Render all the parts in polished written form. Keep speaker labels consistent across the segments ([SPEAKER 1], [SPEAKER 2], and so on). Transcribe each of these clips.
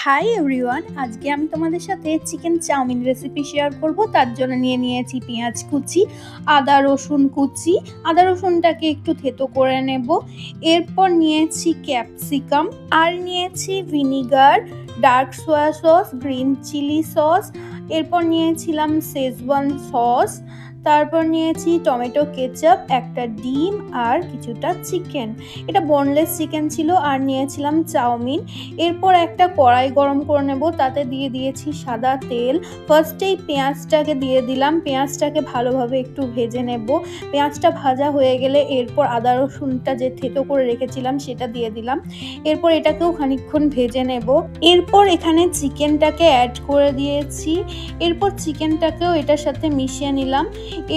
[SPEAKER 1] Hi everyone, আজকে আমি তোমাদের সাথে চিকেন চাউমিন রেসিপি শেয়ার করব। তার জন্য নিয়েছি পেঁয়াজ কুচি, আদা রসুন কুচি। আদা রসুনটাকে একটু থেতো করে নেব। এরপর নিয়েছি ক্যাপসিকাম, আর নিয়েছি vinegar, dark soya sauce, green chilli sauce. এরপর নিয়েছিলাম শেজওয়ান সস। তারপর নিয়েছি টমেটো কেচাপ, একটা ডিম আর কিছুটা চিকেন। এটা বোনলেস চিকেন ছিল। আর নিয়েছিলাম চাউমিন। এরপর একটা কড়াই গরম করে নেব, তাতে দিয়ে দিয়েছি সাদা তেল। ফার্স্টেই পেঁয়াজটাকে দিয়ে দিলাম। পেঁয়াজটাকে ভালোভাবে একটু ভেজে নেব। পেঁয়াজটা ভাজা হয়ে গেলে এরপর আদা রসুনটা যে থেতো করে রেখেছিলাম সেটা দিয়ে দিলাম। এরপর এটাকেও খানিকক্ষণ ভেজে নেব। এরপর এখানে চিকেনটাকে অ্যাড করে দিয়েছি। এরপর চিকেনটাকেও এটার সাথে মিশিয়ে নিলাম।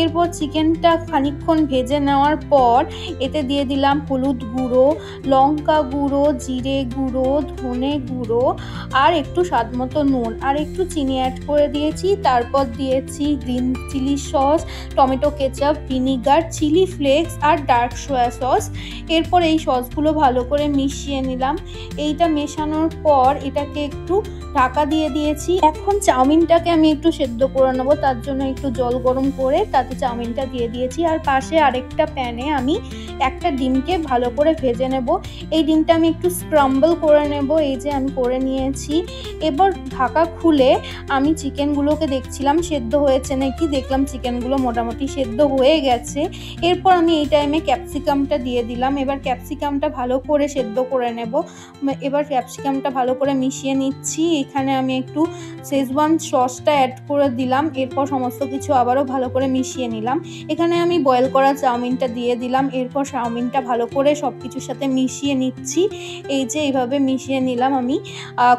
[SPEAKER 1] এরপর চিকেনটা খানিকক্ষণ ভেজে নেওয়ার পর এতে দিয়ে দিলাম হলুদ গুঁড়ো, লঙ্কা গুঁড়ো, জিরে গুঁড়ো, ধনে গুঁড়ো, আর একটু স্বাদমতো নুন আর একটু চিনি অ্যাড করে দিয়েছি। তারপর দিয়েছি green chilli sauce, tomato ketchup, vinegar, chilli flakes আর ডার্ক সোয়া সস। এরপর এই সসগুলো ভালো করে মিশিয়ে নিলাম। এইটা মেশানোর পর এটাকে একটু ঢাকা দিয়ে দিয়েছি। এখন চাউমিনটাকে আমি একটু সেদ্ধ করে নেবো। তার জন্য একটু জল গরম করে তাতে চাউমিনটা দিয়ে দিয়েছি। আর পাশে আরেকটা প্যানে আমি একটা ডিমকে ভালো করে ভেজে নেব। এই ডিমটা আমি একটু স্ক্রাম্বল করে নেব। এই যে আমি করে নিয়েছি। এবার ঢাকা খুলে আমি চিকেনগুলোকে দেখছিলাম সেদ্ধ হয়েছে নাকি। দেখলাম চিকেনগুলো মোটামুটি সেদ্ধ হয়ে গেছে। এরপর আমি এই টাইমে ক্যাপসিকামটা দিয়ে দিলাম। এবার ক্যাপসিকামটা ভালো করে সেদ্ধ করে নেব। এবার ক্যাপসিকামটা ভালো করে মিশিয়ে নিচ্ছি। এখানে আমি একটু শেজওয়ান সসটা অ্যাড করে দিলাম। এরপর সমস্ত কিছু আবারও ভালো করে মিশিয়ে নিলাম। এখানে আমি বয়েল করা চাউমিনটা দিয়ে দিলাম। এরপর চাউমিনটা ভালো করে সব কিছুর সাথে মিশিয়ে নিচ্ছি। এই যে এইভাবে মিশিয়ে নিলাম আমি।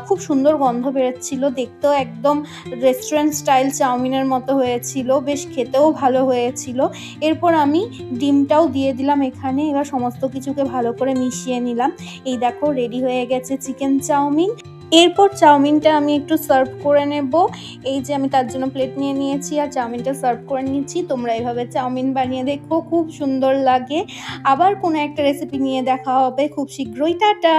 [SPEAKER 1] খুব সুন্দর গন্ধ বেরোচ্ছিল, দেখতেও একদম রেস্টুরেন্ট স্টাইল চাউমিনের মতো হয়েছিল, বেশ খেতেও ভালো হয়েছিল। এরপর আমি ডিমটাও দিয়ে দিলাম এখানে। এবার সমস্ত কিছুকে ভালো করে মিশিয়ে নিলাম। এই দেখো রেডি হয়ে গেছে চিকেন চাউমিন। এরপর চাউমিনটা আমি একটু সার্ভ করে নেব। এই যে আমি তার জন্য প্লেট নিয়ে নিয়েছি আর চাউমিনটা সার্ভ করে নিচ্ছি। তোমরা এইভাবে চাউমিন বানিয়ে দেখো, খুব সুন্দর লাগে। আবার কোনো একটা রেসিপি নিয়ে দেখা হবে খুব শীঘ্রই। টাটা।